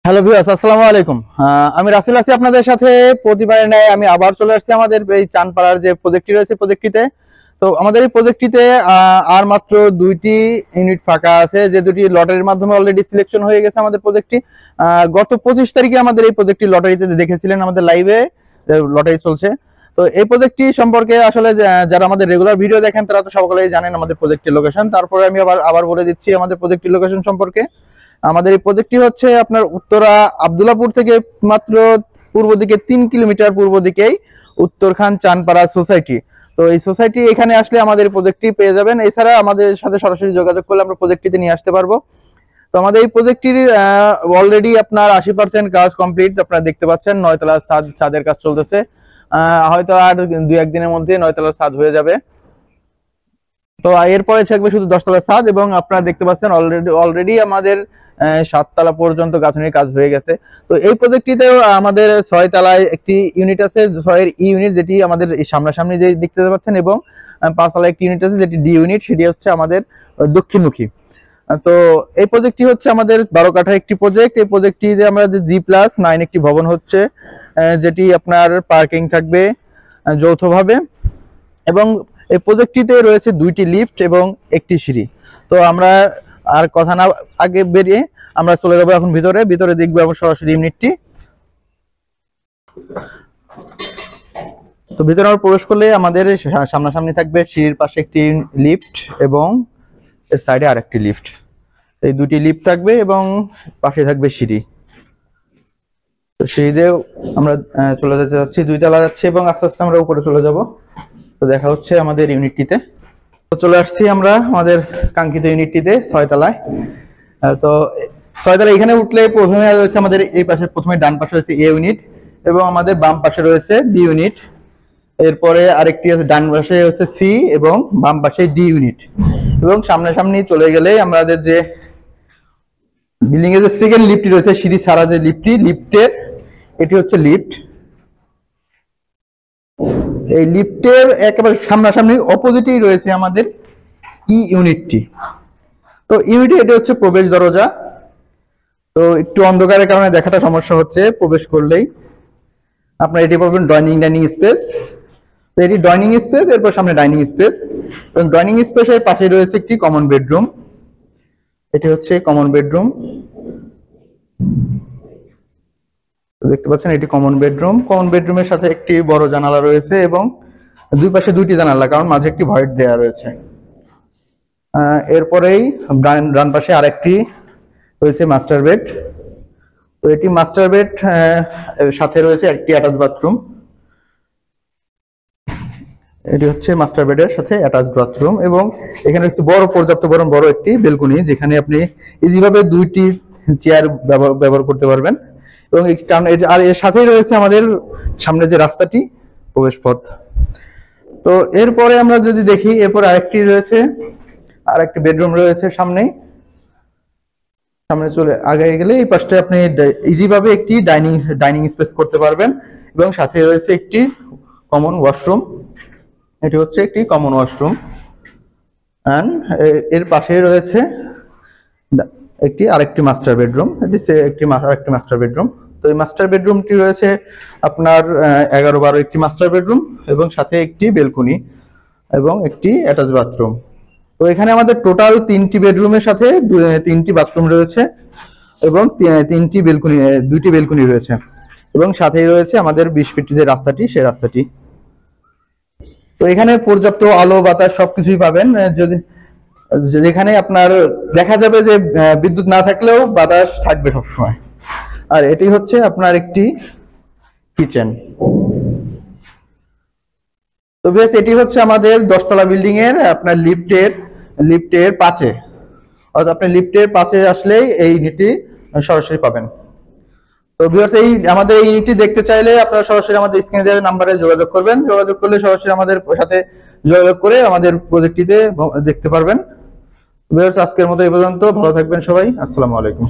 Hello viewers, আসসালামু আলাইকুম। আমি রাসেল আছি আপনাদের সাথে। প্রতিবারের ন্যায় আমি আবার চলে আসছি আমাদের এই চানপাড়ার যে প্রজেক্টটি রয়েছে প্রজেক্টটিতে। তো আমাদের এই প্রজেক্টটিতে আর মাত্র 2টি ইউনিট ফাঁকা আছে, যে দুটি লটারির মাধ্যমে অলরেডি সিলেকশন হয়ে গেছে আমাদের প্রজেক্টটি। গত 25 তারিখে আমাদের এই প্রজেক্টটি লটারিতে দেখেছিলেন, আমাদের লাইভে লটারি চলছে। তো এই প্রজেক্টটি সম্পর্কে আসলে যারা আমাদের রেগুলার ভিডিও দেখেন তারা তো সকলেই জানেন আমাদের প্রজেক্টের লোকেশন। তারপরে আমি আবার বলে দিচ্ছি আমাদের প্রজেক্টের লোকেশন সম্পর্কে। আমাদের এই প্রজেক্টটি হচ্ছে আপনার উত্তরা আব্দুল্লাপুর থেকে মাত্র পূর্ব দিকে 3 কিলোমিটার পূর্ব দিকেই উত্তরখান চানপাড়া সোসাইটি। তো এই সোসাইটি এখানে আসলে আমাদের প্রজেক্টটি পেয়ে যাবেন। এছাড়া আমাদের সাথে সরাসরি যোগাযোগ করলে আমরা প্রজেক্টটিতে নিয়ে আসতে পারবো। তো আমাদের এই প্রজেক্টটির অলরেডি আপনার 80% কাজ কমপ্লিট। আপনারা দেখতে পাচ্ছেন 9 তলার ছাদের কাজ চলতেছে। হয়তো আর 2-1 দিনের মধ্যে 9 তলার ছাদ হয়ে যাবে। তো এরপরে থাকবে শুধু 10 তলার ছাদ, এবং আপনারা দেখতে পাচ্ছেন অলরেডি আমাদের 7 তলা পর্যন্ত গাঁথনির কাজ হয়ে গেছে। তো এই প্রজেক্টটিতেও আমাদের 6 তলায় একটি ইউনিট আছে, 6 ইউনিট, যেটি আমাদের সামনাসামনি যে দেখতে পাচ্ছেন, এবং 5 তলায় একটি ইউনিট আছে যেটি ডি ইউনিট, সেটি হচ্ছে আমাদের দক্ষিণমুখী। তো এই প্রজেক্টটি হচ্ছে আমাদের 12 কাঠা একটি প্রজেক্ট। এই প্রজেক্টটিতে আমাদের G+9 একটি ভবন হচ্ছে, যেটি আপনার পার্কিং থাকবে যৌথভাবে, এবং এই প্রজেক্টটিতে রয়েছে 2টি লিফট এবং একটি সিঁড়ি। তো আমরা আর কথা না আগে বেরিয়ে আমরা চলে যাবো এখন ভিতরে দেখবো এবং সরাসরি ইউনিটটি। তো ভিতরে আমরা প্রবেশ করলে আমাদের সামনাসামনি থাকবে সিঁড়ির পাশে একটি লিফট এবং এর সাইডে আরেকটি লিফট। এই 2টি লিফট থাকবে এবং পাশে থাকবে সিঁড়ি। তো সিঁড়িতেও আমরা চলে যেতে যাচ্ছি, 2 তলা যাচ্ছি এবং আস্তে আস্তে আমরা উপরে চলে যাব। তো দেখা হচ্ছে আমাদের ইউনিটটিতে। তো চলে আসছি আমরা আমাদের কাঙ্ক্ষিত ইউনিটটিতে 6 তলায়। তো 6 তলায় এখানে উঠলে প্রথমে রয়েছে আমাদের এই পাশে, প্রথমে ডান পাশে রয়েছে এ ইউনিট এবং আমাদের বাম পাশে রয়েছে বি ইউনিট। এরপরে আরেকটি আছে ডান পাশে হচ্ছে সি এবং বাম পাশে ডি ইউনিট। এবং সামনাসামনি চলে গেলে আমাদের যে বিল্ডিং এর যে সেকেন্ড লিফটটি রয়েছে, সিঁড়ি ছাড়া যে লিফটের এটি হচ্ছে লিফট। এই লিফটের একেবারে সামনাসামনি অপোজিটেই রয়েছে আমাদের ই ইউনিটটি। তো ইউনিটে এটা হচ্ছে প্রবেশ দরজা। তো একটু অন্ধকারের কারণে দেখাটা সমস্যা হচ্ছে। প্রবেশ করলেই আপনারা এটি পাবেন ডাইনিং স্পেস। তো এটি ডাইনিং স্পেস, এরপর সামনে ডাইনিং স্পেস, এবং ডাইনিং স্পেসের পাশে রয়েছে একটি কমন বেডরুম। এটি হচ্ছে কমন বেডরুম, দেখতে পাচ্ছেন এটি কমন বেডরুম। কমন বেডরুমের সাথে একটি বড় জানালা রয়েছে এবং দুই পাশে 2টি জানালা, কারণ মাঝে একটি ভয়েড দেয়া রয়েছে। এরপরেই ডান পাশে আরেকটি রয়েছে মাস্টার বেড। তো এটি মাস্টার বেড, সাথে রয়েছে একটি অ্যাটাচ বাথরুম। এটি হচ্ছে মাস্টার বেডের সাথে অ্যাটাচ বাথরুম, এবং এখানে হচ্ছে পর্যাপ্ত বড় একটি বেলকনি, যেখানে আপনি ইজিভাবে 2টি চেয়ার ব্যবহার করতে পারবেন। এবং কারণ আর এর সাথেই রয়েছে আমাদের সামনে যে রাস্তাটি, প্রবেশ পথ। তো এরপরে আমরা যদি দেখি, এরপর আরেকটি বেডরুম রয়েছে সামনে চলে আগে গেলে এই পাশটা আপনি ইজিভাবে একটি ডাইনিং স্পেস করতে পারবেন, এবং সাথে রয়েছে একটি কমন ওয়াশরুম। এটি হচ্ছে একটি কমন ওয়াশরুম, এন্ড এর পাশে রয়েছে আরেকটি মাস্টার বেডরুম। আরেকটি মাস্টার বেডরুম। তো এই মাস্টার বেডরুমটি রয়েছে আপনার 11-12 একটি মাস্টার বেডরুম, এবং সাথে একটি বেলকনি এবং একটি অ্যাটাচ বাথরুম। তো এখানে আমাদের টোটাল 3টি বেডরুমের সাথে 3টি বাথরুম রয়েছে, এবং 2টি বেলকনি রয়েছে, এবং সাথেই রয়েছে আমাদের 20 ফিট যে রাস্তাটি, সেই রাস্তাটি। তো এখানে পর্যাপ্ত আলো বাতাস সবকিছুই পাবেন। যেখানে আপনার দেখা যাবে যে বিদ্যুৎ না থাকলেও বাতাস থাকবে সবসময়। আর এটি হচ্ছে আপনার একটি কিচেন। তো বেশ, এটি হচ্ছে আমাদের 10 তলা বিল্ডিং এর আপনার লিফটের পাশে, অর্থাৎ আপনি লিফটের পাশে আসলেই এই ইউনিটটি সরাসরি পাবেন। তো ভিউয়ার্স, আমাদের এই ইউনিটটি দেখতে চাইলে আপনারা সরাসরি আমাদের স্ক্রিনে দেওয়া নাম্বারে যোগাযোগ করবেন। যোগাযোগ করলে সরাসরি আমাদের সাথে যোগাযোগ করে আমাদের প্রজেক্টটিতে দেখতে পারবেন। ভিউয়ার্স, আজকের মতো এই পর্যন্ত। ভালো থাকবেন সবাই। আসসালামু আলাইকুম।